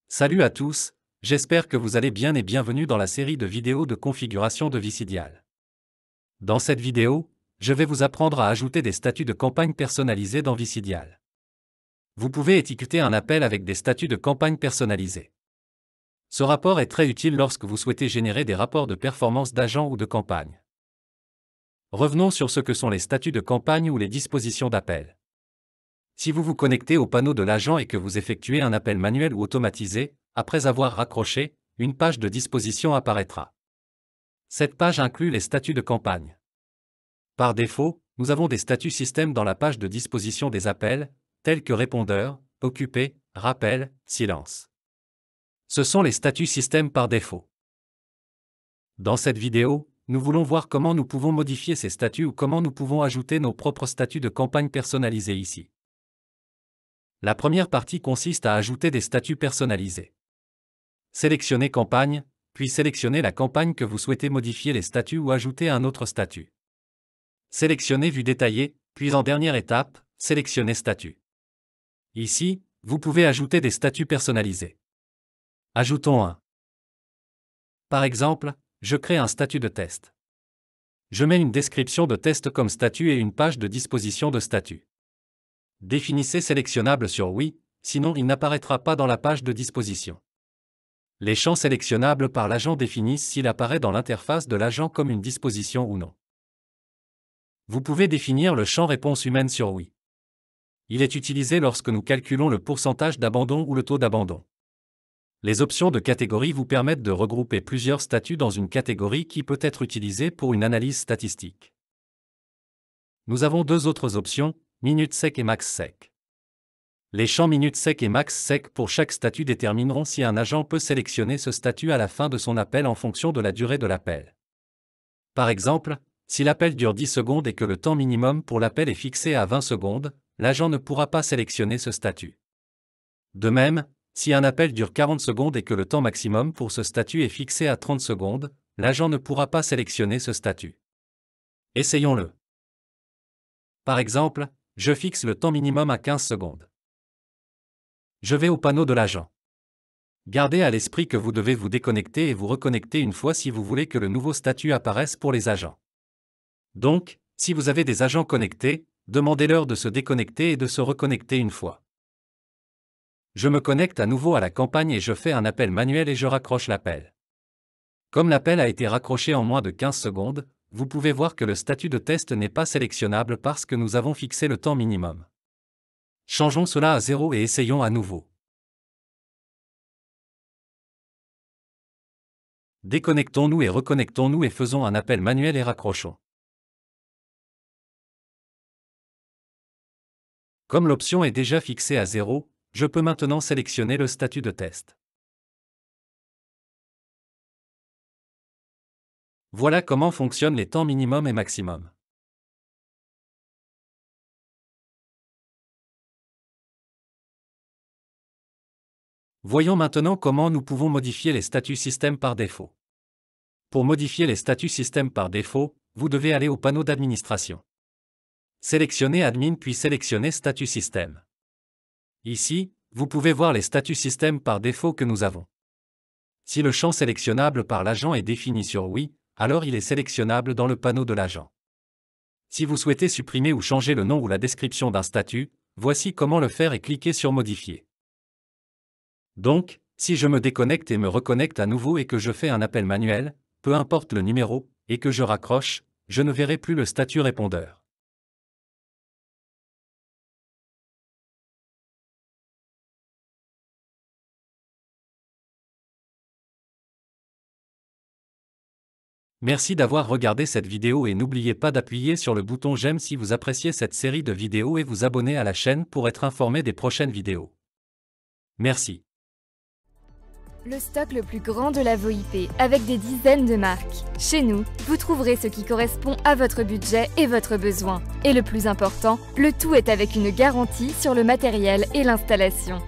Salut à tous, j'espère que vous allez bien et bienvenue dans la série de vidéos de configuration de Visidial. Dans cette vidéo, je vais vous apprendre à ajouter des statuts de campagne personnalisés dans Visidial. Vous pouvez étiqueter un appel avec des statuts de campagne personnalisés. Ce rapport est très utile lorsque vous souhaitez générer des rapports de performance d'agents ou de campagne. Revenons sur ce que sont les statuts de campagne ou les dispositions d'appel. Si vous vous connectez au panneau de l'agent et que vous effectuez un appel manuel ou automatisé, après avoir raccroché, une page de disposition apparaîtra. Cette page inclut les statuts de campagne. Par défaut, nous avons des statuts système dans la page de disposition des appels, tels que répondeur, occupé, rappel, silence. Ce sont les statuts système par défaut. Dans cette vidéo, nous voulons voir comment nous pouvons modifier ces statuts ou comment nous pouvons ajouter nos propres statuts de campagne personnalisés ici. La première partie consiste à ajouter des statuts personnalisés. Sélectionnez campagne, puis sélectionnez la campagne que vous souhaitez modifier les statuts ou ajouter un autre statut. Sélectionnez vue détaillée, puis en dernière étape, sélectionnez statut. Ici, vous pouvez ajouter des statuts personnalisés. Ajoutons un. Par exemple, je crée un statut de test. Je mets une description de test comme statut et une page de disposition de statut. Définissez sélectionnable sur oui, sinon il n'apparaîtra pas dans la page de disposition. Les champs sélectionnables par l'agent définissent s'il apparaît dans l'interface de l'agent comme une disposition ou non. Vous pouvez définir le champ réponse humaine sur oui. Il est utilisé lorsque nous calculons le pourcentage d'abandon ou le taux d'abandon. Les options de catégorie vous permettent de regrouper plusieurs statuts dans une catégorie qui peut être utilisée pour une analyse statistique. Nous avons deux autres options, minute sec et max sec. Les champs minute sec et max sec pour chaque statut détermineront si un agent peut sélectionner ce statut à la fin de son appel en fonction de la durée de l'appel. Par exemple, si l'appel dure 10 secondes et que le temps minimum pour l'appel est fixé à 20 secondes, l'agent ne pourra pas sélectionner ce statut. De même, si un appel dure 40 secondes et que le temps maximum pour ce statut est fixé à 30 secondes, l'agent ne pourra pas sélectionner ce statut. Essayons-le. Par exemple, je fixe le temps minimum à 15 secondes. Je vais au panneau de l'agent. Gardez à l'esprit que vous devez vous déconnecter et vous reconnecter une fois si vous voulez que le nouveau statut apparaisse pour les agents. Donc, si vous avez des agents connectés, demandez-leur de se déconnecter et de se reconnecter une fois. Je me connecte à nouveau à la campagne et je fais un appel manuel et je raccroche l'appel. Comme l'appel a été raccroché en moins de 15 secondes, vous pouvez voir que le statut de test n'est pas sélectionnable parce que nous avons fixé le temps minimum. Changeons cela à 0 et essayons à nouveau. Déconnectons-nous et reconnectons-nous et faisons un appel manuel et raccrochons. Comme l'option est déjà fixée à 0, je peux maintenant sélectionner le statut de test. Voilà comment fonctionnent les temps minimum et maximum. Voyons maintenant comment nous pouvons modifier les statuts système par défaut. Pour modifier les statuts système par défaut, vous devez aller au panneau d'administration. Sélectionnez Admin puis sélectionnez Statut système. Ici, vous pouvez voir les statuts système par défaut que nous avons. Si le champ sélectionnable par l'agent est défini sur oui, alors il est sélectionnable dans le panneau de l'agent. Si vous souhaitez supprimer ou changer le nom ou la description d'un statut, voici comment le faire et cliquez sur Modifier. Donc, si je me déconnecte et me reconnecte à nouveau et que je fais un appel manuel, peu importe le numéro, et que je raccroche, je ne verrai plus le statut répondeur. Merci d'avoir regardé cette vidéo et n'oubliez pas d'appuyer sur le bouton j'aime si vous appréciez cette série de vidéos et vous abonner à la chaîne pour être informé des prochaines vidéos. Merci. Le stock le plus grand de la VoIP, avec des dizaines de marques. Chez nous, vous trouverez ce qui correspond à votre budget et votre besoin. Et le plus important, le tout est avec une garantie sur le matériel et l'installation.